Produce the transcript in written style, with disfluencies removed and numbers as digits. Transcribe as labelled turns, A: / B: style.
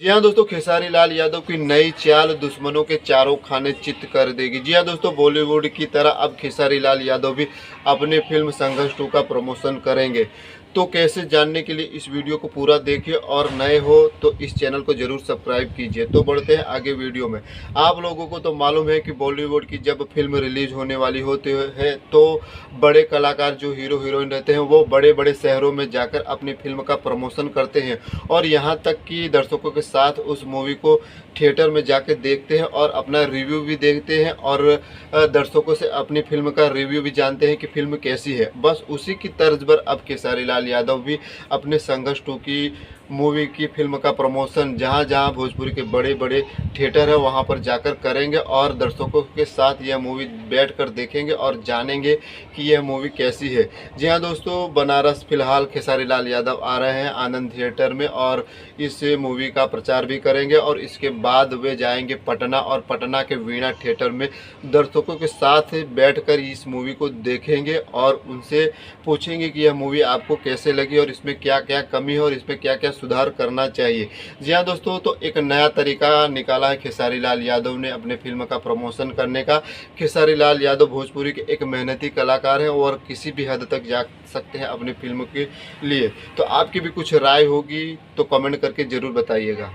A: जी हाँ दोस्तों, खेसारी लाल यादव की नई चाल दुश्मनों के चारों खाने चित्त कर देगी। जी हाँ दोस्तों, बॉलीवुड की तरह अब खेसारी लाल यादव भी अपने फिल्म संघर्ष 2 का प्रमोशन करेंगे। तो कैसे जानने के लिए इस वीडियो को पूरा देखिए और नए हो तो इस चैनल को जरूर सब्सक्राइब कीजिए। तो बढ़ते हैं आगे वीडियो में। आप लोगों को तो मालूम है कि बॉलीवुड की जब फिल्म रिलीज होने वाली होती है तो बड़े कलाकार जो हीरो हीरोइन रहते हैं वो बड़े बड़े शहरों में जाकर अपनी फिल्म का प्रमोशन करते हैं और यहाँ तक कि दर्शकों के साथ उस मूवी को थिएटर में जाके देखते हैं और अपना रिव्यू भी देखते हैं और दर्शकों से अपनी फिल्म का रिव्यू भी जानते हैं कि फिल्म कैसी है। बस उसी की तर्ज पर अब खेसारी लाल यादव भी अपने संघर्ष 2 की मूवी की फिल्म का प्रमोशन जहां जहां भोजपुरी के बड़े बड़े थिएटर है वहां पर जाकर करेंगे और दर्शकों के साथ यह मूवी बैठकर देखेंगे और जानेंगे कि यह मूवी कैसी है। जी हाँ दोस्तों, बनारस फिलहाल खेसारी लाल यादव आ रहे हैं आनंद थिएटर में और इस मूवी का प्रचार भी करेंगे और इसके बाद वे जाएंगे पटना और पटना के वीणा थिएटर में दर्शकों के साथ बैठकर इस मूवी को देखेंगे और उनसे पूछेंगे कि यह मूवी आपको कैसे लगी और इसमें क्या क्या कमी है और इसमें क्या क्या सुधार करना चाहिए। जी हाँ दोस्तों, तो एक नया तरीका निकाला है खेसारी लाल यादव ने अपने फिल्म का प्रमोशन करने का। खेसारी लाल यादव भोजपुरी के एक मेहनती कलाकार हैं और किसी भी हद तक जा सकते हैं अपनी फिल्म के लिए। तो आपकी भी कुछ राय होगी तो कमेंट करके ज़रूर बताइएगा।